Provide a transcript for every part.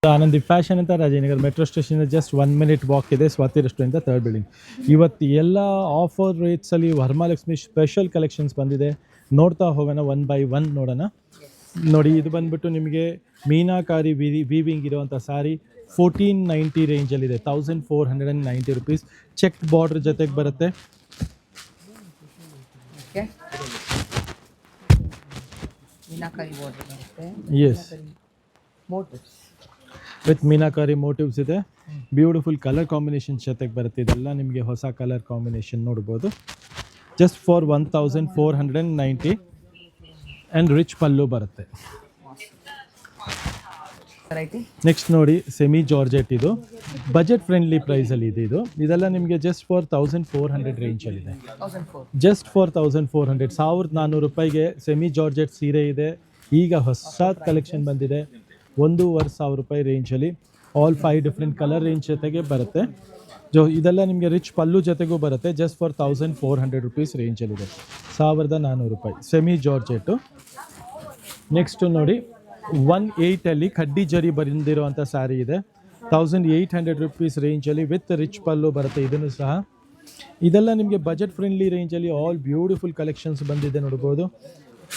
Anandi fashion ಅಂತ Rajanagar metro station just 1 minute walk ಇದೆ. Swathi restaurant third building. ಇವತ್ತು ಎಲ್ಲ ಆಫರ್ ರೇಟ್ಸಲ್ಲಿ ವರಮಹಾಲಕ್ಷ್ಮಿ ಸ್ಪೆಷಲ್ ಕಲೆಕ್ಷನ್ಸ್ ಬಂದಿದೆ. ನೋಡ್ತಾ ಹೋಗೋಣ ಒನ್ ಬೈ ಒನ್ ನೋಡೋಣ. ನೋಡಿ, ಇದು ಬಂದುಬಿಟ್ಟು ನಿಮಗೆ ಮೀನಾಕಾರಿ ವೀವಿಂಗ್ ಇರುವಂಥ ಸ್ಯಾರಿ 1490 ರೇಂಜಲ್ಲಿದೆ. 1490 ರುಪೀಸ್. ಚೆಕ್ ಬಾರ್ಡ್ರ್ ಜೊತೆಗೆ ಬರುತ್ತೆ. ಎಸ್, ವಿತ್ ಮೀನಾಕಾರಿ ಮೋಟಿವ್ಸ್ ಇದೆ. ಬ್ಯೂಟಿಫುಲ್ ಕಲರ್ ಕಾಂಬಿನೇಷನ್ ಜೊತೆಗೆ ಬರುತ್ತೆ. ಇದೆಲ್ಲ ನಿಮಗೆ ಹೊಸ ಕಲರ್ ಕಾಂಬಿನೇಷನ್ ನೋಡ್ಬೋದು. Just for 1490 and rich pallu ಬರುತ್ತೆ. ನೆಕ್ಸ್ಟ್ ನೋಡಿ, ಸೆಮಿ ಜಾರ್ಜೆಟ್. ಇದು ಬಜೆಟ್ ಫ್ರೆಂಡ್ಲಿ ಪ್ರೈಸಲ್ಲಿ ಇದೆ. ಇದೆಲ್ಲ ನಿಮಗೆ ಜಸ್ಟ್ ಫಾರ್ 1400 ರೇಂಜಲ್ಲಿದೆ. ಜಸ್ಟ್ ಫಾರ್ 1400, 1400 ರೂಪಾಯಿಗೆ ಸೆಮಿ ಜಾರ್ಜೆಟ್ ಸೀರೆ ಇದೆ. ಈಗ ಹೊಸ ಕಲೆಕ್ಷನ್ ಬಂದಿದೆ. 1500 ರೂಪಾಯಿ ರೇಂಜಲ್ಲಿ ಆಲ್ 5 ಡಿಫ್ರೆಂಟ್ ಕಲರ್ ರೇಂಜ್ ಜೊತೆಗೆ ಬರುತ್ತೆ. ಇದೆಲ್ಲ ನಿಮಗೆ ರಿಚ್ ಪಲ್ಲು ಜೊತೆಗೂ ಬರುತ್ತೆ. Just for 1400 rupees ರೇಂಜಲ್ಲಿದೆ. 1400 ರೂಪಾಯಿ ಸೆಮಿ ಜಾರ್ಜೆಟ್ಟು. ನೆಕ್ಸ್ಟು ನೋಡಿ, 1800 ಕಡ್ಡಿ ಜರಿ ಬಂದಿರುವಂಥ ಸ್ಯಾರಿ ಇದೆ. 1800 ರುಪೀಸ್ ರೇಂಜಲ್ಲಿ ವಿತ್ ರಿಚ್ ಪಲ್ಲು ಬರುತ್ತೆ. ಇದನ್ನು ಸಹ ಇದೆಲ್ಲ ನಿಮಗೆ ಬಜೆಟ್ ಫ್ರೆಂಡ್ಲಿ ರೇಂಜಲ್ಲಿ ಆಲ್ ಬ್ಯೂಟಿಫುಲ್ ಕಲೆಕ್ಷನ್ಸ್ ಬಂದಿದೆ. ನೋಡ್ಬೋದು.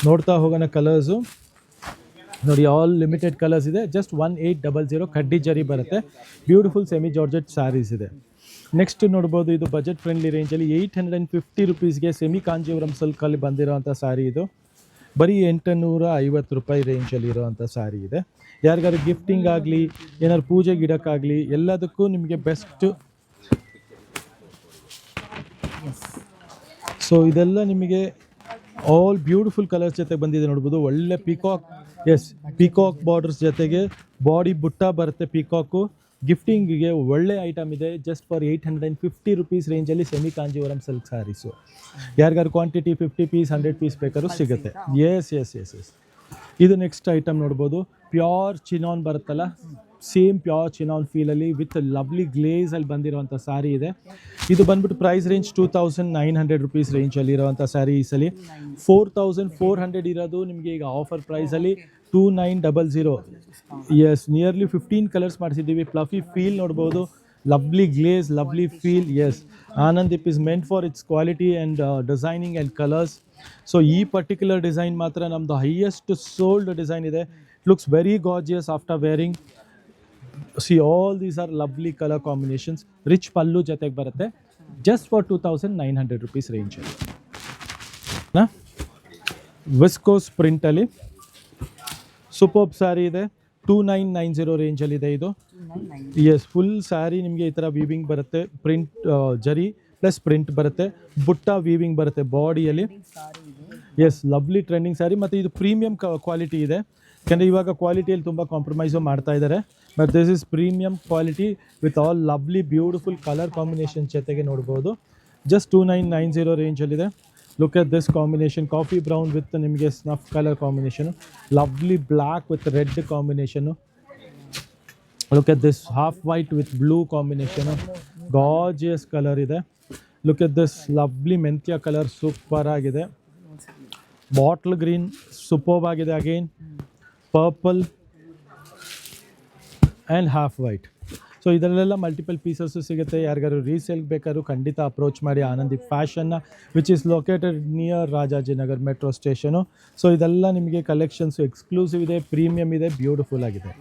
ನೋಡ್ತಾ ಹೋಗೋಣ ಕಲರ್ಸು. ನೋಡಿ, ಆಲ್ ಲಿಮಿಟೆಡ್ ಕಲರ್ಸ್ ಇದೆ. ಜಸ್ಟ್ 1800 ಕಡ್ಡಿ ಜರಿ ಬರುತ್ತೆ. ಬ್ಯೂಟಿಫುಲ್ ಸೆಮಿ ಜಾರ್ಜೆಟ್ ಸ್ಯಾರೀಸ್ ಇದೆ. ನೆಕ್ಸ್ಟ್ ನೋಡ್ಬೋದು, ಇದು ಬಜೆಟ್ ಫ್ರೆಂಡ್ಲಿ ರೇಂಜಲ್ಲಿ 850 ರುಪೀಸ್ಗೆ ಸೆಮಿ ಕಾಂಜೀವರಂ ಸಿಲ್ಕಲ್ಲಿ ಬಂದಿರೋವಂಥ ಸ್ಯಾರಿ. ಇದು ಬರೀ 850 ರೂಪಾಯಿ ರೇಂಜಲ್ಲಿ ಇರೋವಂಥ ಸ್ಯಾರಿ ಇದೆ. ಯಾರಿಗಾದ್ರು ಗಿಫ್ಟಿಂಗ್ ಆಗಲಿ, ಏನಾದ್ರು ಪೂಜೆಗೆ ಇಡೋಕ್ಕಾಗಲಿ, ಎಲ್ಲದಕ್ಕೂ ನಿಮಗೆ ಬೆಸ್ಟ್. ಸೊ ಇದೆಲ್ಲ ನಿಮಗೆ ಆಲ್ ಬ್ಯೂಟಿಫುಲ್ ಕಲರ್ಸ್ ಜೊತೆ ಬಂದಿದೆ. ನೋಡ್ಬೋದು. ಒಳ್ಳೆ ಪಿಕಾಕ್, ಎಸ್, ಪಿಕಾಕ್ ಬಾರ್ಡರ್ಸ್ ಜೊತೆಗೆ ಬಾಡಿ ಬುಟ್ಟ ಬರುತ್ತೆ. ಪಿಕಾಕು ಗಿಫ್ಟಿಂಗಿಗೆ ಒಳ್ಳೆ ಐಟಮ್ ಇದೆ. ಜಸ್ಟ್ ಫಾರ್ 850 ರುಪೀಸ್ ರೇಂಜಲ್ಲಿ ಸೆಮಿ ಕಾಂಜೀವರಂ ಸಿಲ್ಕ್ ಸ್ಯಾರೀಸು. ಯಾರಿಗಾರು ಕ್ವಾಂಟಿಟಿ 50 ಪೀಸ್ 100 ಪೀಸ್ ಬೇಕಾದ್ರೂ ಸಿಗುತ್ತೆ. ಎಸ್ ಎಸ್ ಎಸ್ ಎಸ್ ಇದು ನೆಕ್ಸ್ಟ್ ಐಟಮ್ ನೋಡ್ಬೋದು. ಪ್ಯೂರ್ ಚಿನಾನ್ ಬರುತ್ತಲ್ಲ, ಸೇಮ್ ಪ್ಯೂರ್ ಚಿನಾನ್ ಫೀಲಲ್ಲಿ ವಿತ್ ಲವ್ಲಿ ಗ್ಲೇಸಲ್ಲಿ ಬಂದಿರೋವಂಥ ಸ್ಯಾರಿ ಇದೆ. ಇದು ಬಂದ್ಬಿಟ್ಟು ಪ್ರೈಸ್ ರೇಂಜ್ 2900 ರುಪೀಸ್ ರೇಂಜಲ್ಲಿ ಇರೋವಂಥ ಸ್ಯಾರಿ. ಈ ಸಲ 4400 ಇರೋದು ನಿಮಗೆ ಈಗ ಆಫರ್ ಪ್ರೈಸಲ್ಲಿ 2900. ಎಸ್, ನಿಯರ್ಲಿ 15 ಕಲರ್ಸ್ ಮಾಡಿಸಿದ್ದೀವಿ. ಪ್ಲಫಿ ಫೀಲ್ ನೋಡ್ಬೋದು. Lovely glaze, lovely feel. Yes, Anandi is meant for its quality and designing and colours. So ಈ ಪರ್ಟಿಕ್ಯುಲರ್ ಡಿಸೈನ್ ಮಾತ್ರ ನಮ್ಮದು ಹೈಯೆಸ್ಟ್ ಸೋಲ್ಡ್ ಡಿಸೈನ್ ಇದೆ. It looks very gorgeous after wearing. See all these are lovely colour combinations. Rich pallu ಜೊತೆಗೆ ಬರುತ್ತೆ. Just for 2900 rupees ರೇಂಜಲ್ಲಿ. Viscose ಪ್ರಿಂಟಲ್ಲಿ superb sari ಇದೆ. 2990 ರೇಂಜಲ್ಲಿದೆ ಇದು. ಎಸ್, ಫುಲ್ ಸ್ಯಾರಿ ನಿಮಗೆ ಈ ಥರ ವೀವಿಂಗ್ ಬರುತ್ತೆ. ಪ್ರಿಂಟ್ ಜರಿ ಪ್ಲಸ್ ಪ್ರಿಂಟ್ ಬರುತ್ತೆ. ಬುಟ್ಟ ವೀವಿಂಗ್ ಬರುತ್ತೆ ಬಾಡಿಯಲ್ಲಿ. Yes, lovely trending sari. ಮತ್ತು ಇದು ಪ್ರೀಮಿಯಂ ಕ್ವಾಲಿಟಿ ಇದೆ. ಯಾಕೆಂದರೆ ಇವಾಗ ಕ್ವಾಲಿಟಿಯಲ್ಲಿ ತುಂಬ ಕಾಂಪ್ರಮೈಸು ಮಾಡ್ತಾ ಇದ್ದಾರೆ. But this is premium quality with all lovely beautiful colour combination ಜೊತೆಗೆ ನೋಡ್ಬೋದು. ಜಸ್ಟ್ 2990 ರೇಂಜಲ್ಲಿದೆ. Look at this combination. Coffee brown with ನಿಮಗೆ snuff colour combination. Lovely black with red combination. Look at this half white with blue combination. Gorgeous colour ಇದೆ. Look at this lovely ಮೆಂತ್ಯ colour, super ಆಗಿದೆ. Bottle green superb ಆಗಿದೆ. Again purple and half white. So ಇದರಲ್ಲೆಲ್ಲ multiple pieces ಸಿಗುತ್ತೆ. ಯಾರಿಗಾರು ರೀಸೇಲ್ಗೆ ಬೇಕಾದ್ರೂ ಖಂಡಿತ approach ಮಾಡಿ ಆನಂದಿ ಫ್ಯಾಷನ್ನ, which is located near Rajajinagar metro station. So ಇದೆಲ್ಲ ನಿಮಗೆ ಕಲೆಕ್ಷನ್ಸು ಎಕ್ಸ್ಕ್ಲೂಸಿವ್ ಇದೆ, ಪ್ರೀಮಿಯಮ್ ಇದೆ, ಬ್ಯೂಟಿಫುಲ್ ಆಗಿದೆ.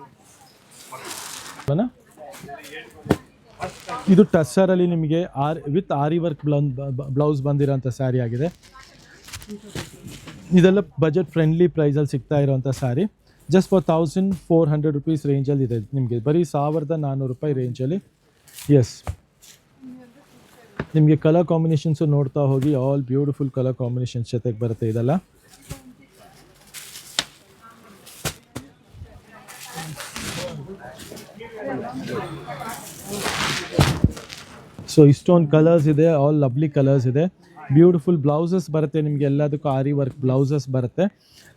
ಇದು ಟಸ್ಸರಲ್ಲಿ ನಿಮಗೆ ವಿತ್ ಆರಿ ವರ್ಕ್ ಬ್ಲೌಸ್ ಬಂದಿರೋಂಥ ಸ್ಯಾರಿ ಆಗಿದೆ. ಇದೆಲ್ಲ ಬಜೆಟ್ ಫ್ರೆಂಡ್ಲಿ ಪ್ರೈಸಲ್ಲಿ ಸಿಗ್ತಾ ಇರೋವಂಥ ಸ್ಯಾರಿ. ಜಸ್ಟ್ ಫಾರ್ 1400 ರುಪೀಸ್ ರೇಂಜಲ್ಲಿ ಇದೆ ನಿಮಗೆ. ಬರೀ 1400 ರೂಪಾಯಿ ರೇಂಜಲ್ಲಿ. ಎಸ್, ನಿಮಗೆ ಕಲರ್ ಕಾಂಬಿನೇಷನ್ಸು ನೋಡ್ತಾ ಹೋಗಿ. ಆಲ್ ಬ್ಯೂಟಿಫುಲ್ ಕಲರ್ ಕಾಂಬಿನೇಷನ್ಸ್ ಜೊತೆಗೆ ಬರುತ್ತೆ ಇದೆಲ್ಲ. ಸೊ ಇಷ್ಟೊಂದು ಕಲರ್ಸ್ ಇದೆ. ಆಲ್ ಲವ್ಲಿ ಕಲರ್ಸ್ ಇದೆ. ಬ್ಯೂಟಿಫುಲ್ ಬ್ಲೌಸಸ್ ಬರುತ್ತೆ ನಿಮಗೆ. ಎಲ್ಲದಕ್ಕೂ ಆರಿ ವರ್ಕ್ ಬ್ಲೌಸಸ್ ಬರುತ್ತೆ.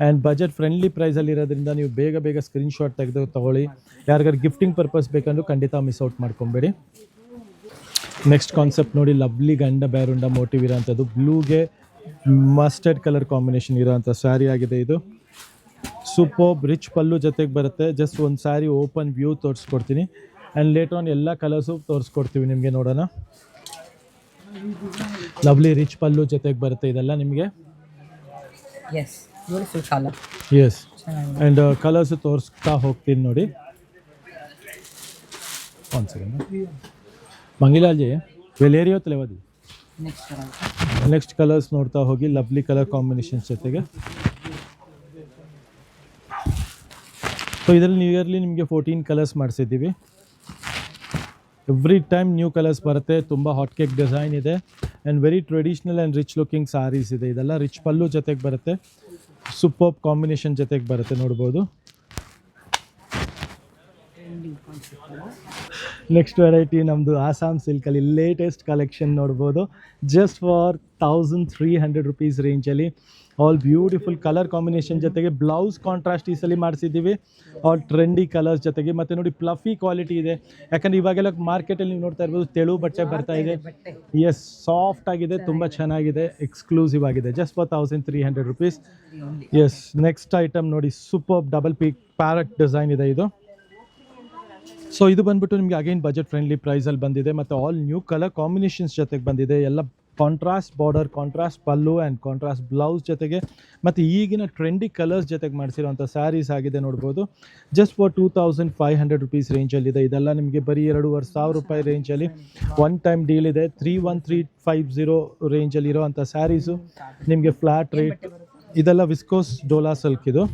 ಆ್ಯಂಡ್ ಬಜೆಟ್ ಫ್ರೆಂಡ್ಲಿ ಪ್ರೈಸಲ್ಲಿ ಇರೋದ್ರಿಂದ ನೀವು ಬೇಗ ಬೇಗ ಸ್ಕ್ರೀನ್ಶಾಟ್ ತೆಗೆದು ತೊಗೊಳ್ಳಿ. ಯಾರಿಗಾರು ಗಿಫ್ಟಿಂಗ್ ಪರ್ಪಸ್ ಬೇಕಂದ್ರೂ ಖಂಡಿತ ಮಿಸ್ ಔಟ್ ಮಾಡ್ಕೊಬೇಡಿ. ನೆಕ್ಸ್ಟ್ ಕಾನ್ಸೆಪ್ಟ್ ನೋಡಿ, ಲವ್ಲಿ ಗಂಡ ಬ್ಯಾರುಂಡ ಮೋಟಿವ್ ಇರೋಂಥದ್ದು. ಬ್ಲೂಗೆ ಮಸ್ಟರ್ಡ್ ಕಲರ್ ಕಾಂಬಿನೇಷನ್ ಇರೋಂಥ ಸ್ಯಾರಿ ಆಗಿದೆ ಇದು. ಸೂಪರ್ಬ್ ರಿಚ್ ಪಲ್ಲು ಜೊತೆಗೆ ಬರುತ್ತೆ. ಜಸ್ಟ್ ಒಂದು ಸ್ಯಾರಿ ಓಪನ್ ವ್ಯೂ ತೋರಿಸ್ಕೊಡ್ತೀನಿ ಆ್ಯಂಡ್ ಲೇಟರ್ ಆನ್ ಎಲ್ಲ ಕಲರ್ಸು ತೋರಿಸ್ಕೊಡ್ತೀವಿ ನಿಮಗೆ. ನೋಡೋಣ, ಲವ್ಲಿ ರಿಚ್ ಪಲ್ಲು ಜೊತೆಗೆ ಬರುತ್ತೆ ಇದೆಲ್ಲ ನಿಮಗೆ. Yes, beautiful colour. Yes, and colours ತೋರಿಸ್ತಾ ಹೋಗ್ತೀನಿ ನೋಡಿ. ಒಂದು ಸೆಕೆಂಡ್. ಮಂಗಿಲಾಲ್ ಜಿ ವೆಲೇರಿಯೋ ತಲೆವದಿ. ನೆಕ್ಸ್ಟ್ ಕಲರ್ಸ್ ನೋಡ್ತಾ ಹೋಗಿ. ಲವ್ಲಿ ಕಲರ್ ಕಾಂಬಿನೇಷನ್ಸ್ ಜೊತೆಗೆ. ಸೊ ಇದರಲ್ಲಿ ನ್ಯೂ ಇಯರ್ಲಿ ನಿಮಗೆ 14 ಕಲರ್ಸ್ ಮಾಡಿಸಿದ್ದೀವಿ. ಎವ್ರಿ ಟೈಮ್ ನ್ಯೂ ಕಲರ್ಸ್ ಬರುತ್ತೆ. ತುಂಬ ಹಾಟ್ ಕೇಕ್ ಡಿಸೈನ್ ಇದೆ and very traditional and rich looking saris ಇದೆ. ಇದೆಲ್ಲ ರಿಚ್ ಪಲ್ಲು ಜೊತೆಗೆ ಬರುತ್ತೆ. ಸೂಪರ್ ಕಾಂಬಿನೇಷನ್ ಜೊತೆಗೆ ಬರುತ್ತೆ, ನೋಡ್ಬೋದು. ನೆಕ್ಸ್ಟ್ ವೆರೈಟಿ ನಮ್ಮದು ಆಸಾಮ್ ಸಿಲ್ಕಲ್ಲಿ ಲೇಟೆಸ್ಟ್ ಕಲೆಕ್ಷನ್ ನೋಡ್ಬೋದು. ಜಸ್ಟ್ ಫಾರ್ 1300 ರುಪೀಸ್ ರೇಂಜಲ್ಲಿ ಆಲ್ ಬ್ಯೂಟಿಫುಲ್ ಕಲರ್ ಕಾಂಬಿನೇಷನ್ ಜೊತೆಗೆ ಬ್ಲೌಸ್ ಕಾಂಟ್ರಾಸ್ಟ್ ಈ ಸಲ ಮಾಡಿಸಿದ್ದೀವಿ. ಆಲ್ ಟ್ರೆಂಡಿ ಕಲರ್ಸ್ ಜೊತೆಗೆ. ಮತ್ತು ನೋಡಿ ಪ್ಲಫಿ ಕ್ವಾಲಿಟಿ ಇದೆ. ಯಾಕಂದರೆ ಇವಾಗೆಲ್ಲ ಮಾರ್ಕೆಟಲ್ಲಿ ನೀವು ನೋಡ್ತಾ ಇರ್ಬೋದು ತೆಳು ಬಟ್ಟೆ ಬರ್ತಾ ಇದೆ. ಎಸ್, ಸಾಫ್ಟ್ ಆಗಿದೆ, ತುಂಬ ಚೆನ್ನಾಗಿದೆ, ಎಕ್ಸ್ಕ್ಲೂಸಿವ್ ಆಗಿದೆ. Just for 1300 rupees. Yes, next item ನೋಡಿ, super double peak parrot design ಇದೆ ಇದು. ಸೊ ಇದು ಬಂದ್ಬಿಟ್ಟು ನಿಮಗೆ ಅಗೈನ್ ಬಜೆಟ್ ಫ್ರೆಂಡ್ಲಿ ಪ್ರೈಸಲ್ಲಿ ಬಂದಿದೆ ಮತ್ತು ಆಲ್ ನ್ಯೂ ಕಲರ್ ಕಾಂಬಿನೇಷನ್ಸ್ ಜೊತೆಗೆ ಬಂದಿದೆ. ಎಲ್ಲ contrast border, contrast pallu and contrast blouse ಜೊತೆಗೆ ಮತ್ತು ಈಗಿನ ಟ್ರೆಂಡಿ ಕಲರ್ಸ್ ಜೊತೆಗೆ ಮಾಡಿಸಿರೋಂಥ ಸ್ಯಾರೀಸ್ ಆಗಿದೆ, ನೋಡ್ಬೋದು. ಜಸ್ಟ್ ಫಾರ್ 2500 ರುಪೀಸ್ ರೇಂಜಲ್ಲಿದೆ. ಇದೆಲ್ಲ ನಿಮಗೆ ಬರೀ 2500 ರೂಪಾಯಿ ರೇಂಜಲ್ಲಿ ಒನ್ ಟೈಮ್ ಡೀಲ್ ಇದೆ. 31350 ರೇಂಜಲ್ಲಿ ಇರೋವಂಥ ಸ್ಯಾರೀಸು ನಿಮಗೆ ಫ್ಲ್ಯಾಟ್ ರೇಟ್. ಇದೆಲ್ಲ ವಿಸ್ಕೋಸ್ ಡೋಲಾ ಸಿಲ್ಕ್ ಇದು.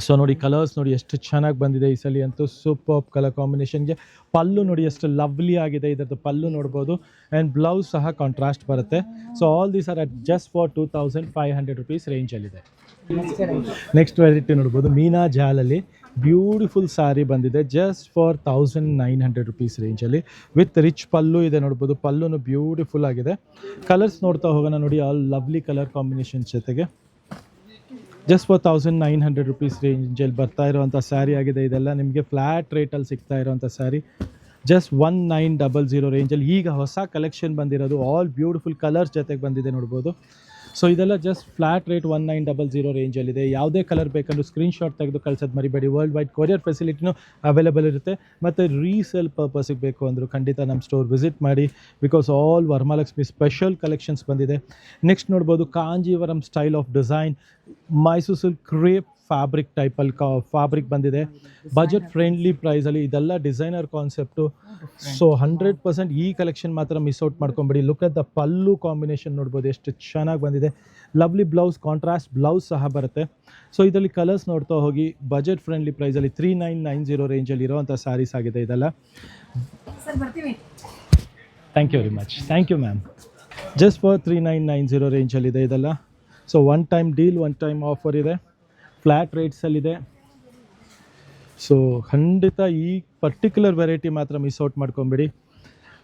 ಸೊ ನೋಡಿ ಕಲರ್ಸ್ ನೋಡಿ ಎಷ್ಟು ಚೆನ್ನಾಗಿ ಬಂದಿದೆ ಈ ಸಲ ಅಂತೂ. ಸೂಪರ್ ಕಲರ್ ಕಾಂಬಿನೇಷನ್ಗೆ ಪಲ್ಲು ನೋಡಿ ಎಷ್ಟು ಲವ್ಲಿ ಆಗಿದೆ. ಇದರದ್ದು ಪಲ್ಲು ನೋಡ್ಬೋದು ಆ್ಯಂಡ್ ಬ್ಲೌಸ್ ಸಹ ಕಾಂಟ್ರಾಸ್ಟ್ ಬರುತ್ತೆ. So all these are at just for 2500 rupees ರೇಂಜಲ್ಲಿದೆ. ನೆಕ್ಸ್ಟ್ ವೆರೈಟಿ ನೋಡ್ಬೋದು, ಮೀನಾ ಜಾಲಲ್ಲಿ ಬ್ಯೂಟಿಫುಲ್ ಸ್ಯಾರಿ ಬಂದಿದೆ. ಜಸ್ಟ್ ಫಾರ್ 1900 ರುಪೀಸ್ ರೇಂಜಲ್ಲಿ ವಿತ್ ರಿಚ್ ಪಲ್ಲು ಇದೆ, ನೋಡ್ಬೋದು. ಪಲ್ಲುನು ಬ್ಯೂಟಿಫುಲ್ ಆಗಿದೆ. ಕಲರ್ಸ್ ನೋಡ್ತಾ ಹೋಗೋಣ ನೋಡಿ. ಆಲ್ ಲವ್ಲಿ ಕಲರ್ ಕಾಂಬಿನೇಷನ್ಸ್ ಜೊತೆಗೆ ಜಸ್ಟ್ ಫಾರ್ 1900 ರುಪೀಸ್ ರೇಂಜಲ್ಲಿ ಬರ್ತಾ ಇರೋವಂಥ ಸ್ಯಾರಿ ಆಗಿದೆ. ಇದೆಲ್ಲ ನಿಮಗೆ ಫ್ಲ್ಯಾಟ್ ರೇಟಲ್ಲಿ ಸಿಗ್ತಾ ಇರೋವಂಥ ಸ್ಯಾರಿ. ಜಸ್ಟ್ 1900 ರೇಂಜಲ್ಲಿ ಈಗ ಹೊಸ ಕಲೆಕ್ಷನ್ ಬಂದಿರೋದು. ಆಲ್ ಬ್ಯೂಟಿಫುಲ್ ಕಲರ್ಸ್ ಜೊತೆಗೆ ಬಂದಿದೆ, ನೋಡ್ಬೋದು. ಸೊ ಇದೆಲ್ಲ ಜಸ್ಟ್ ಫ್ಲ್ಯಾಟ್ ರೇಟ್ 1900 ರೇಂಜಲ್ಲಿದೆ. ಯಾವುದೇ ಕಲರ್ ಬೇಕಂದ್ರೂ ಸ್ಕ್ರೀನ್ಶಾಟ್ ತೆಗೆದು ಕಳ್ಸೋದು ಮರಿಬೇಡಿ. ವರ್ಲ್ಡ್ ವೈಡ್ ಕೊರಿಯರ್ ಫೆಸಿಲಿಟಿನೂ ಅವೈಲೇಬಲ್ ಇರುತ್ತೆ. ಮತ್ತು ರೀಸೇಲ್ ಪರ್ಪಸಿಗೆ ಬೇಕು ಅಂದರೂ ಖಂಡಿತ ನಮ್ಮ ಸ್ಟೋರ್ ವಿಸಿಟ್ ಮಾಡಿ. Because all Varamahalakshmi special collections ಬಂದಿದೆ. ನೆಕ್ಸ್ಟ್ ನೋಡ್ಬೋದು, Kanjeevaram style of design Mysuru silk crepe fabric ಟೈಪಲ್ಲಿ ಫ್ಯಾಬ್ರಿಕ್ ಬಂದಿದೆ. ಬಜೆಟ್ ಫ್ರೆಂಡ್ಲಿ ಪ್ರೈಸಲ್ಲಿ. ಇದೆಲ್ಲ ಡಿಸೈನರ್ ಕಾನ್ಸೆಪ್ಟು. ಸೊ 100% ಈ ಕಲೆಕ್ಷನ್ ಮಾತ್ರ ಮಿಸ್ ಔಟ್ ಮಾಡ್ಕೊಂಬಿಡಿ. Look at the pallu combination ನೋಡ್ಬೋದು ಎಷ್ಟು ಚೆನ್ನಾಗಿ ಬಂದಿದೆ. ಲವ್ಲಿ ಬ್ಲೌಸ್, ಕಾಂಟ್ರಾಸ್ಟ್ ಬ್ಲೌಸ್ ಸಹ ಬರುತ್ತೆ. ಸೊ ಇದರಲ್ಲಿ ಕಲರ್ಸ್ ನೋಡ್ತಾ ಹೋಗಿ. ಬಜೆಟ್ ಫ್ರೆಂಡ್ಲಿ ಪ್ರೈಸಲ್ಲಿ 3990 ರೇಂಜಲ್ಲಿ ಇರೋವಂಥ ಸ್ಯಾರೀಸ್ ಆಗಿದೆ ಇದೆಲ್ಲ. Thank you very much. Thank you ma'am. Just for 3990 ರೇಂಜಲ್ಲಿದೆ ಇದೆಲ್ಲ. So one time deal, one time offer ಇದೆ, ಫ್ಲ್ಯಾಟ್ ರೇಟ್ಸಲ್ಲಿದೆ. ಸೊ ಖಂಡಿತ ಈ ಪರ್ಟಿಕ್ಯುಲರ್ ವೆರೈಟಿ ಮಾತ್ರ ಮಿಸ್ ಔಟ್ ಮಾಡ್ಕೊಂಬಿಡಿ.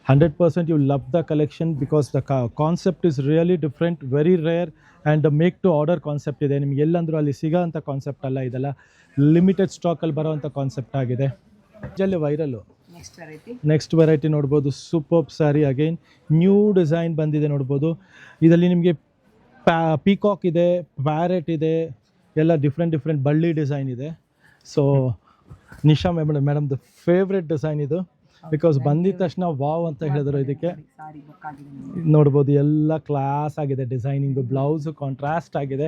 100% you love the collection because the concept is really different, very rare and make to order concept ಇದೆ. ನಿಮ್ಗೆ ಎಲ್ಲಂದ್ರೂ ಅಲ್ಲಿ ಸಿಗೋ ಅಂಥ ಕಾನ್ಸೆಪ್ಟ್ ಅಲ್ಲ. ಇದೆಲ್ಲ ಲಿಮಿಟೆಡ್ ಸ್ಟಾಕಲ್ಲಿ ಬರೋವಂಥ ಕಾನ್ಸೆಪ್ಟ್ ಆಗಿದೆ. ಜಲ್ಲಿ ವೈರಲ್ಲು. ನೆಕ್ಸ್ಟ್ ವೆರೈಟಿ ನೋಡ್ಬೋದು, super sari again new design ಬಂದಿದೆ, ನೋಡ್ಬೋದು. ಇದರಲ್ಲಿ ನಿಮಗೆ ಪೀಕಾಕ್ ಇದೆ, ಪ್ಯಾರೆಟ್ ಇದೆ, ಎಲ್ಲ ಡಿಫ್ರೆಂಟ್ ಬಳ್ಳಿ ಡಿಸೈನ್ ಇದೆ. ಸೊ ನಿಶಾ ಮೇಡಮ್ದು ಫೇವ್ರೆಟ್ ಡಿಸೈನ್ ಇದು. ಬಿಕಾಸ್ ಬಂದಿದ ತಕ್ಷಣ ವಾವ್ ಅಂತ ಹೇಳಿದ್ರು ಇದಕ್ಕೆ. ನೋಡ್ಬೋದು ಎಲ್ಲ ಕ್ಲಾಸ್ ಆಗಿದೆ ಡಿಸೈನಿಂಗು. ಬ್ಲೌಸು ಕಾಂಟ್ರಾಸ್ಟ್ ಆಗಿದೆ.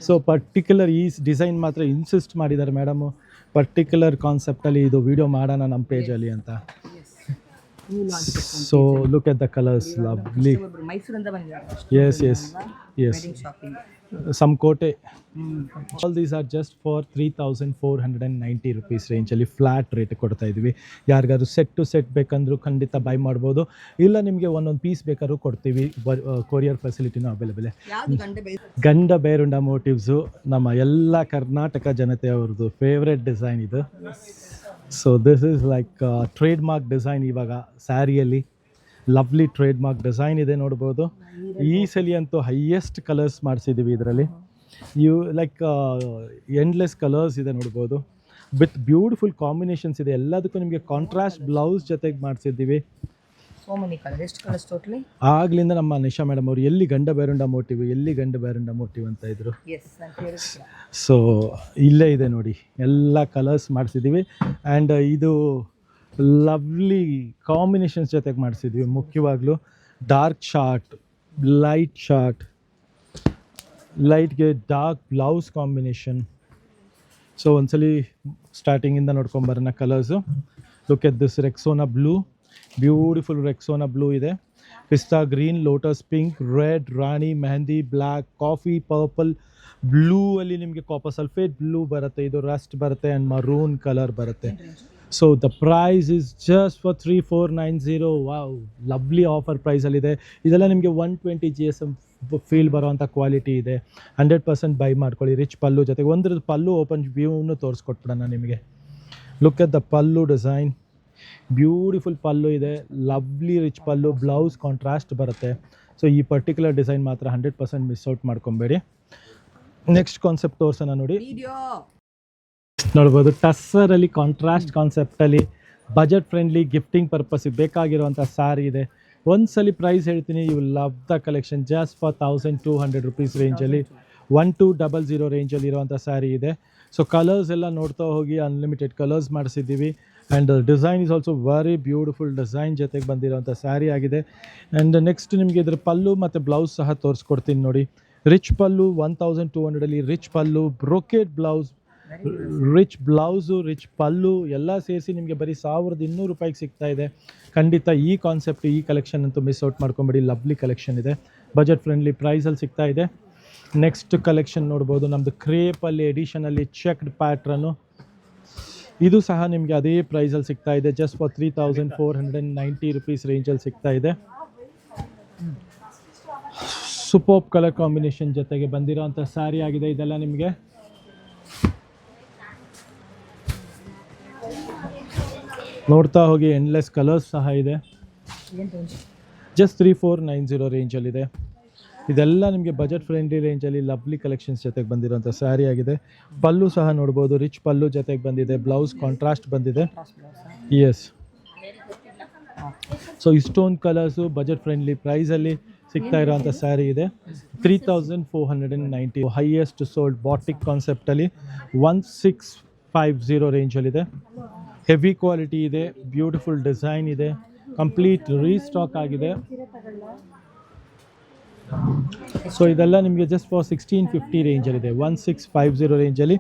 ಸೊ ಪರ್ಟಿಕ್ಯುಲರ್ ಈ ಡಿಸೈನ್ ಮಾತ್ರ ಇನ್ಸಿಸ್ಟ್ ಮಾಡಿದ್ದಾರೆ ಮೇಡಮು. ಪರ್ಟಿಕ್ಯುಲರ್ ಕಾನ್ಸೆಪ್ಟಲ್ಲಿ ಇದು ವಿಡಿಯೋ ಮಾಡೋಣ ನಮ್ಮ ಪೇಜಲ್ಲಿ ಅಂತ. So look at the colours, lovely. Yes some ಕೋಟೆ. All these are just for 3490 rupees ರೇಂಜಲ್ಲಿ ಫ್ಲ್ಯಾಟ್ ರೇಟ್ ಕೊಡ್ತಾ ಇದ್ವಿ. ಯಾರಿಗಾದ್ರು ಸೆಟ್ ಟು ಸೆಟ್ ಬೇಕಂದ್ರೂ ಖಂಡಿತ ಬೈ ಮಾಡ್ಬೋದು. ಇಲ್ಲ ನಿಮಗೆ ಒಂದೊಂದು ಪೀಸ್ ಬೇಕಾದ್ರೂ ಕೊಡ್ತೀವಿ. ಕೊರಿಯರ್ ಫೆಸಿಲಿಟಿನೂ ಅವೈಲೇಬಲ್. ಗಂಡ ಬೇರುಂಡ ಮೋಟಿವ್ಸು ನಮ್ಮ ಎಲ್ಲ ಕರ್ನಾಟಕ ಜನತೆಯವ್ರದ್ದು ಫೇವ್ರೆಟ್ ಡಿಸೈನ್ ಇದು. So this is like trademark design ಇವಾಗ ಸ್ಯಾರಿಯಲ್ಲಿ. ಲವ್ಲಿ ಟ್ರೇಡ್ ಮಾರ್ಕ್ ಡಿಸೈನ್ ಇದೆ, ನೋಡ್ಬೋದು. ಈ ಸಲ ಅಂತೂ ಹೈಯೆಸ್ಟ್ ಕಲರ್ಸ್ ಮಾಡಿಸಿದ್ದೀವಿ ಇದರಲ್ಲಿ. ಲೈಕ್ ಎಂಡ್ಲೆಸ್ ಕಲರ್ಸ್ ಇದೆ, ನೋಡ್ಬೋದು. ವಿತ್ ಬ್ಯೂಟಿಫುಲ್ ಕಾಂಬಿನೇಷನ್ಸ್ ಇದೆ. ಎಲ್ಲದಕ್ಕೂ ನಿಮಗೆ ಕಾಂಟ್ರಾಸ್ಟ್ ಬ್ಲೌಸ್ ಜೊತೆಗೆ ಮಾಡಿಸಿದ್ದೀವಿ. So many colors. ಎಷ್ಟು ಕಲರ್ಸ್ ಟೋಟಲಿ? ಆಗ್ಲಿಂದ ನಮ್ಮ ನಿಶಾ ಮೇಡಮ್ ಅವರು ಎಲ್ಲಿ ಗಂಡ ಬೇರುಂಡ ಮೋಟಿವ್ ಅಂತ ಇದ್ರು. ಎಸ್, ನನ್ನ ಫೇವರಿಟ್. ಸೊ ಇಲ್ಲೇ ಇದೆ ನೋಡಿ, ಎಲ್ಲ ಕಲರ್ಸ್ ಮಾಡಿಸಿದ್ದೀವಿ. ಆ್ಯಂಡ್ ಇದು ಲವ್ಲಿ ಕಾಂಬಿನೇಷನ್ಸ್ ಜೊತೆಗೆ ಮಾಡಿಸಿದ್ವಿ. ಮುಖ್ಯವಾಗ್ಲೂ ಡಾರ್ಕ್ ಶಾರ್ಟ್, ಲೈಟ್ಗೆ ಡಾರ್ಕ್ ಬ್ಲೌಸ್ ಕಾಂಬಿನೇಷನ್. ಸೊ ಒಂದ್ಸಲಿ ಸ್ಟಾರ್ಟಿಂಗಿಂದ ನೋಡ್ಕೊಂಬರೋಣ colours. Look at this Rexona blue, beautiful Rexona blue ಇದೆ. Pista green, lotus pink, red, rani, mehndi, black, coffee, purple, blue ಅಲ್ಲಿ ನಿಮಗೆ ಕಾಪರ್ ಸಲ್ಫೇಟ್ ಬ್ಲೂ ಬರುತ್ತೆ, ಇದು ರಸ್ಟ್ ಬರುತ್ತೆ ಆ್ಯಂಡ್ ಮರೂನ್ ಕಲರ್ ಬರುತ್ತೆ. So the price is just for 3490. Wow, lovely offer ಪ್ರೈಸಲ್ಲಿದೆ. ಇದೆಲ್ಲ ನಿಮಗೆ 120 GSM ಫೀಲ್ ಬರೋವಂಥ ಕ್ವಾಲಿಟಿ ಇದೆ. 100% ಬೈ ಮಾಡ್ಕೊಳ್ಳಿ. ರಿಚ್ ಪಲ್ಲು ಜೊತೆಗೆ ಒಂದ್ರದ್ದು ಪಲ್ಲು ಓಪನ್ ವ್ಯೂನು ತೋರಿಸ್ಕೊಟ್ಬಿಡೋಣ ನಿಮಗೆ. Look at the pallu design, beautiful pallu ಇದೆ, lovely rich pallu, blouse contrast ಬರುತ್ತೆ. ಸೊ ಈ ಪರ್ಟಿಕ್ಯುಲರ್ ಡಿಸೈನ್ ಮಾತ್ರ 100% ಮಿಸ್ ಔಟ್ ಮಾಡ್ಕೊಬೇಡಿ. ನೆಕ್ಸ್ಟ್ ಕಾನ್ಸೆಪ್ಟ್ ತೋರಿಸೋಣ ನೋಡಿ. ನೋಡ್ಬೋದು ಟಸ್ಸರಲ್ಲಿ ಕಾಂಟ್ರಾಸ್ಟ್ ಕಾನ್ಸೆಪ್ಟಲ್ಲಿ ಬಜೆಟ್ ಫ್ರೆಂಡ್ಲಿ ಗಿಫ್ಟಿಂಗ್ ಪರ್ಪಸ್ಗೆ ಬೇಕಾಗಿರುವಂಥ ಸ್ಯಾರಿ ಇದೆ. ಒಂದ್ಸಲಿ ಪ್ರೈಸ್ ಹೇಳ್ತೀನಿ, you love the collection. Just for 1200 rupees ರೇಂಜಲ್ಲಿ 1200 ರೇಂಜಲ್ಲಿ ಇರುವಂಥ ಸ್ಯಾರಿ ಇದೆ. ಸೊ ಕಲರ್ಸ್ ಎಲ್ಲ ನೋಡ್ತಾ ಹೋಗಿ, ಅನ್ಲಿಮಿಟೆಡ್ ಕಲರ್ಸ್ ಮಾಡಿಸಿದ್ದೀವಿ. And design is also very beautiful design ಜೊತೆಗೆ ಬಂದಿರೋಂಥ ಸ್ಯಾರಿ ಆಗಿದೆ. ಆ್ಯಂಡ್ ನೆಕ್ಸ್ಟ್ ನಿಮಗೆ ಇದ್ರ ಪಲ್ಲು ಮತ್ತು ಬ್ಲೌಸ್ ಸಹ ತೋರಿಸ್ಕೊಡ್ತೀನಿ ನೋಡಿ. ರಿಚ್ ಪಲ್ಲು 1200ಅಲ್ಲಿ rich pallu, brocade blouse, rich blouse, rich pallu ಎಲ್ಲ ಸೇರಿಸಿ ನಿಮಗೆ ಬರೀ 1200 ರೂಪಾಯಿಗೆ ಸಿಗ್ತಾ ಇದೆ. ಖಂಡಿತ ಈ ಕಾನ್ಸೆಪ್ಟ್, ಈ ಕಲೆಕ್ಷನ್ ಅಂತೂ ಮಿಸ್ ಔಟ್ ಮಾಡ್ಕೊಂಬೇಡಿ. ಲವ್ಲಿ ಕಲೆಕ್ಷನ್ ಇದೆ, ಬಜೆಟ್ ಫ್ರೆಂಡ್ಲಿ ಪ್ರೈಸಲ್ಲಿ ಸಿಗ್ತಾ ಇದೆ. ನೆಕ್ಸ್ಟ್ ಕಲೆಕ್ಷನ್ ನೋಡ್ಬೋದು, ನಮ್ಮದು ಕ್ರೇಪಲ್ಲಿ ಎಡಿಷನಲ್ಲಿ ಚೆಕ್ಡ್ ಪ್ಯಾಟ್ರನ್ನು. ಇದು ಸಹ ನಿಮಗೆ ಅದೇ ಪ್ರೈಸಲ್ಲಿ ಸಿಗ್ತಾ ಇದೆ. ಜಸ್ಟ್ ಫಾರ್ 3490 ರುಪೀಸ್ ರೇಂಜಲ್ಲಿ ಸಿಗ್ತಾ ಇದೆ. ಸೂಪರ್ ಕಲರ್ ಕಾಂಬಿನೇಷನ್ ಜೊತೆಗೆ ಬಂದಿರೋಂಥ ಸ್ಯಾರಿ ಆಗಿದೆ ಇದೆಲ್ಲ ನಿಮಗೆ. ನೋಡ್ತಾ ಹೋಗಿ, ಎಂಡ್ಲೆಸ್ ಕಲರ್ಸ್ ಸಹ ಇದೆ. ಜಸ್ಟ್ 3490 ರೇಂಜಲ್ಲಿದೆ. ಇದೆಲ್ಲ ನಿಮಗೆ ಬಜೆಟ್ ಫ್ರೆಂಡ್ಲಿ ರೇಂಜಲ್ಲಿ ಲವ್ಲಿ ಕಲೆಕ್ಷನ್ಸ್ ಜೊತೆಗೆ ಬಂದಿರೋಂಥ ಸ್ಯಾರಿ ಆಗಿದೆ. ಪಲ್ಲು ಸಹ ನೋಡ್ಬೋದು, ರಿಚ್ ಪಲ್ಲು ಜೊತೆಗೆ ಬಂದಿದೆ, ಬ್ಲೌಸ್ ಕಾಂಟ್ರಾಸ್ಟ್ ಬಂದಿದೆ. ಎಸ್, ಸೊ ಇಷ್ಟೊಂದು ಕಲರ್ಸು ಬಜೆಟ್ ಫ್ರೆಂಡ್ಲಿ ಪ್ರೈಸಲ್ಲಿ ಸಿಗ್ತಾ ಇರೋವಂಥ ಸ್ಯಾರಿ ಇದೆ. 3490 ಹೈಯೆಸ್ಟ್ ಸೋಲ್ಡ್ ಬಾಟಿಕ್ ಕಾನ್ಸೆಪ್ಟಲ್ಲಿ 1650 ರೇಂಜಲ್ಲಿದೆ. ಹೆವಿ ಕ್ವಾಲಿಟಿ ಇದೆ, ಬ್ಯೂಟಿಫುಲ್ ಡಿಸೈನ್ ಇದೆ, ಕಂಪ್ಲೀಟ್ ರೀಸ್ಟಾಕ್ ಆಗಿದೆ. ಸೊ ಇದೆಲ್ಲ ನಿಮಗೆ ಜಸ್ಟ್ ಫಾರ್ 1650 ರೇಂಜಲ್ಲಿದೆ. 1650 ರೇಂಜಲ್ಲಿ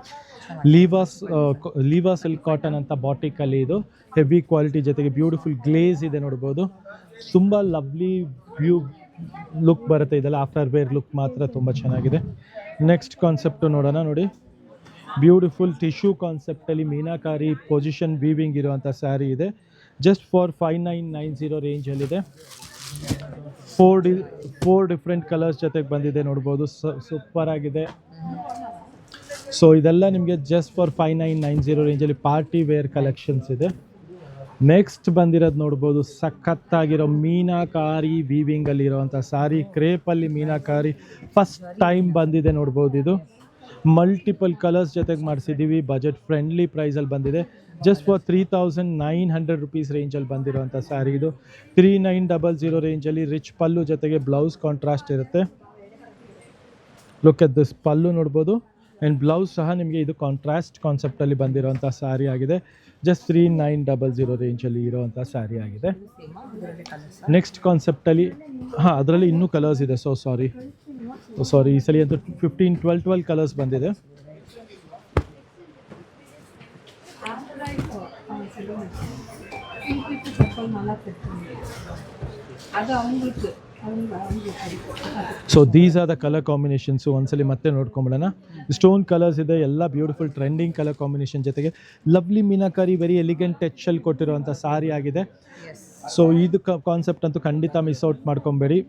ಲೀವಾ ಸಿಲ್ಕ್ ಕಾಟನ್ ಅಂತ ಬಾಟಿಕಲ್ಲಿ ಇದು ಹೆವಿ ಕ್ವಾಲಿಟಿ ಜೊತೆಗೆ ಬ್ಯೂಟಿಫುಲ್ ಗ್ಲೇಸ್ ಇದೆ ನೋಡ್ಬೋದು. ತುಂಬ ಲವ್ಲಿ ವ್ಯೂ ಲುಕ್ ಬರುತ್ತೆ. ಇದೆಲ್ಲ ಆಫ್ಟರ್ ವೇರ್ ಲುಕ್ ಮಾತ್ರ ತುಂಬ ಚೆನ್ನಾಗಿದೆ. ನೆಕ್ಸ್ಟ್ ಕಾನ್ಸೆಪ್ಟು ನೋಡೋಣ ನೋಡಿ. ಬ್ಯೂಟಿಫುಲ್ ಟಿಶ್ಯೂ ಕಾನ್ಸೆಪ್ಟಲ್ಲಿ ಮೀನಾಕಾರಿ ಪೊಸಿಷನ್ ವೀವಿಂಗ್ ಇರುವಂಥ ಸ್ಯಾರಿ ಇದೆ. ಜಸ್ಟ್ ಫಾರ್ 5990 ರೇಂಜಲ್ಲಿದೆ. 4 ಡಿಫ್ರೆಂಟ್ ಕಲರ್ಸ್ ಜೊತೆಗೆ ಬಂದಿದೆ ನೋಡ್ಬೋದು. ಸೂಪರ್ ಆಗಿದೆ. ಸೊ ಇದೆಲ್ಲ ನಿಮಗೆ ಜಸ್ಟ್ ಫಾರ್ 5990 ರೇಂಜಲ್ಲಿ ಪಾರ್ಟಿ ವೇರ್ ಕಲೆಕ್ಷನ್ಸ್ ಇದೆ. ನೆಕ್ಸ್ಟ್ ಬಂದಿರೋದು ನೋಡ್ಬೋದು, ಸಖತ್ತಾಗಿರೋ ಮೀನಾಕಾರಿ ವೀವಿಂಗಲ್ಲಿ ಇರೋವಂಥ ಸ್ಯಾರಿ. ಕ್ರೇಪಲ್ಲಿ ಮೀನಾಕಾರಿ ಫಸ್ಟ್ ಟೈಮ್ ಬಂದಿದೆ ನೋಡ್ಬೋದು. ಇದು ಮಲ್ಟಿಪಲ್ ಕಲರ್ಸ್ ಜೊತೆಗೆ ಮಾಡಿಸಿದ್ದೀವಿ. ಬಜೆಟ್ ಫ್ರೆಂಡ್ಲಿ ಪ್ರೈಸಲ್ಲಿ ಬಂದಿದೆ. ಜಸ್ಟ್ ಫಾರ್ 3900 ರುಪೀಸ್ ರೇಂಜಲ್ಲಿ ಬಂದಿರೋವಂಥ ಸ್ಯಾರಿ ಇದು. 3900 ರೇಂಜಲ್ಲಿ ರಿಚ್ ಪಲ್ಲು ಜೊತೆಗೆ ಬ್ಲೌಸ್ ಕಾಂಟ್ರಾಸ್ಟ್ ಇರುತ್ತೆ. ಲುಕ್ ಎಟ್ ದಿಸ್ ಪಲ್ಲು ನೋಡ್ಬೋದು. ಆ್ಯಂಡ್ ಬ್ಲೌಸ್ ಸಹ ನಿಮಗೆ ಇದು ಕಾಂಟ್ರಾಸ್ಟ್ ಕಾನ್ಸೆಪ್ಟಲ್ಲಿ ಬಂದಿರೋವಂಥ ಸ್ಯಾರಿ ಆಗಿದೆ. ಜಸ್ಟ್ 3900 ರೇಂಜಲ್ಲಿ ಇರೋವಂಥ ಸ್ಯಾರಿ ಆಗಿದೆ. ನೆಕ್ಸ್ಟ್ ಕಾನ್ಸೆಪ್ಟಲ್ಲಿ ಅದರಲ್ಲಿ ಇನ್ನೂ ಕಲರ್ಸ್ ಇದೆ. ಸಾರಿ ಈ ಸಲ ಅಂತೂ 12 ಕಲರ್ಸ್ ಬಂದಿದೆ. So these are the colour combinations. ಒಂದ್ಸಲಿ ಮತ್ತೆ ನೋಡ್ಕೊಂಬಿಡೋಣ. ಸ್ಟೋನ್ ಕಲರ್ಸ್ ಇದೆ, ಎಲ್ಲ ಬ್ಯೂಟಿಫುಲ್ ಟ್ರೆಂಡಿಂಗ್ ಕಲರ್ ಕಾಂಬಿನೇಷನ್ ಜೊತೆಗೆ ಲವ್ಲಿ ಮೀನಾಕಾರಿ ವೆರಿ ಎಲಿಗೆಂಟ್ ಟಚಲ್ಲಿ ಕೊಟ್ಟಿರುವಂಥ ಸಾರಿ ಆಗಿದೆ. ಸೊ ಇದು ಕಾನ್ಸೆಪ್ಟ್ ಅಂತೂ ಖಂಡಿತ ಮಿಸ್ ಔಟ್ ಮಾಡ್ಕೊಬೇಡಿ.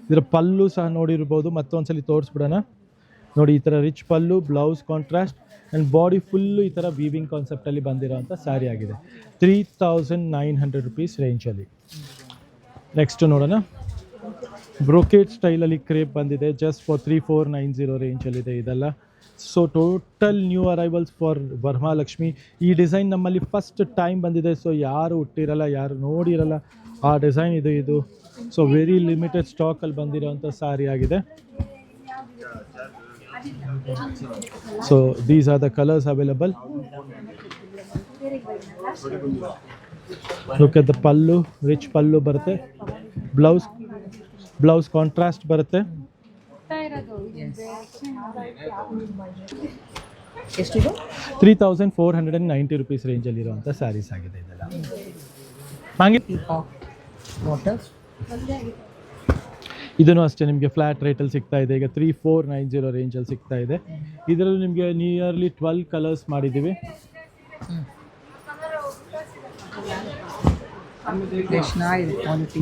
ಇದರ ಪಲ್ಲು ಸಹ ನೋಡಿರ್ಬೋದು. ಮತ್ತೊಂದ್ಸಲಿ ತೋರಿಸ್ಬಿಡೋಣ ನೋಡಿ. ಈ ಥರ rich pallu, blouse contrast and body full ಈ ಥರ ವೀವಿಂಗ್ ಕಾನ್ಸೆಪ್ಟಲ್ಲಿ ಬಂದಿರೋವಂಥ ಸ್ಯಾರಿ ಆಗಿದೆ. 3900 ರುಪೀಸ್ ರೇಂಜಲ್ಲಿ. ನೆಕ್ಸ್ಟ್ ನೋಡೋಣ. ಬ್ರೊಕೇಟ್ ಸ್ಟೈಲಲ್ಲಿ ಕ್ರೇಪ್ ಬಂದಿದೆ. ಜಸ್ಟ್ ಫಾರ್ 3490 ರೇಂಜಲ್ಲಿದೆ ಇದೆಲ್ಲ. So total new arrivals for Varamahalakshmi. ಈ ಡಿಸೈನ್ ನಮ್ಮಲ್ಲಿ ಫಸ್ಟ್ ಟೈಮ್ ಬಂದಿದೆ. ಸೊ ಯಾರು ಹುಟ್ಟಿರಲ್ಲ, ಯಾರು ನೋಡಿರಲ್ಲ, ಆ ಡಿಸೈನ್ ಇದು ಸೊ ವೆರಿ ಲಿಮಿಟೆಡ್ ಸ್ಟಾಕಲ್ಲಿ ಬಂದಿರೋಂಥ ಸ್ಯಾರಿ ಆಗಿದೆ. So these are the colours available. Look at the pallu, rich pallu ಬರುತ್ತೆ. ಬ್ಲೌಸ್ ಕಾಂಟ್ರಾಸ್ಟ್ ಬರುತ್ತೆ. ಎಷ್ಟಿದು? 3490 ರುಪೀಸ್ ರೇಂಜಲ್ಲಿರುವಂಥ ಸ್ಯಾರೀಸ್ ಆಗಿದೆ ಇದೆಲ್ಲ. ಹಾಗೆ ವಾಟರ್ ಇದನ್ನು ಅಷ್ಟೇ ನಿಮಗೆ ಫ್ಲ್ಯಾಟ್ ರೇಟಲ್ಲಿ ಸಿಗ್ತಾ ಇದೆ. ಈಗ 3490 ರೇಂಜಲ್ಲಿ ಸಿಗ್ತಾ ಇದೆ. ಇದರಲ್ಲಿ ನಿಮಗೆ ನಿಯರ್ಲಿ 12 ಕಲರ್ಸ್ ಮಾಡಿದ್ದೀವಿ. ಚೆನ್ನಾಗಿದೆ ಕ್ವಾಲಿಟಿ,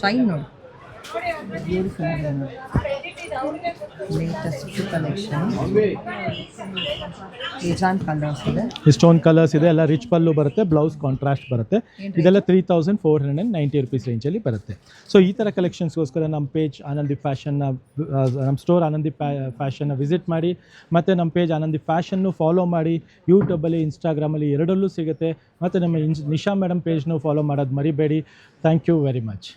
ಶೈನ್ ನೋಡಿ, ಬ್ಯೂಟಿಫುಲ್ ಇದೆ ನೋಡಿ. ಲೇಟೆಸ್ಟ್ ಕಲೆಕ್ಷನ್, ಡಿಸೈನ್ ಕಲರ್ಸ್ ಇದೆ, ಸ್ಟೋನ್ ಕಲರ್ಸ್ ಇದೆ, ಎಲ್ಲ ರಿಚ್ ಪಲ್ಲು ಬರುತ್ತೆ, ಬ್ಲೌಸ್ ಕಾಂಟ್ರಾಸ್ಟ್ ಬರುತ್ತೆ. ಇದೆಲ್ಲ 3490 ರುಪೀಸ್ ರೇಂಜಲ್ಲಿ ಬರುತ್ತೆ. ಸೊ ಈ ಥರ ಕಲೆಕ್ಷನ್ಸ್ಗೋಸ್ಕರ ನಮ್ಮ ಪೇಜ್ ಆನಂದಿ ಫ್ಯಾಷನ್ನ, ನಮ್ಮ ಸ್ಟೋರ್ ಆನಂದಿ ಫ್ಯಾಷನ್ನ ವಿಸಿಟ್ ಮಾಡಿ, ಮತ್ತು ನಮ್ಮ ಪೇಜ್ ಆನಂದಿ ಫ್ಯಾಷನ್ನು ಫಾಲೋ ಮಾಡಿ. ಯೂಟ್ಯೂಬಲ್ಲಿ, ಇನ್ಸ್ಟಾಗ್ರಾಮಲ್ಲಿ ಎರಡರಲ್ಲೂ ಸಿಗುತ್ತೆ. ಮತ್ತು ನಮ್ಮ ನಿಶಾ ಮೇಡಮ್ ಪೇಜ್ನು ಫಾಲೋ ಮಾಡೋದು ಮರಿಬೇಡಿ. Thank you very much.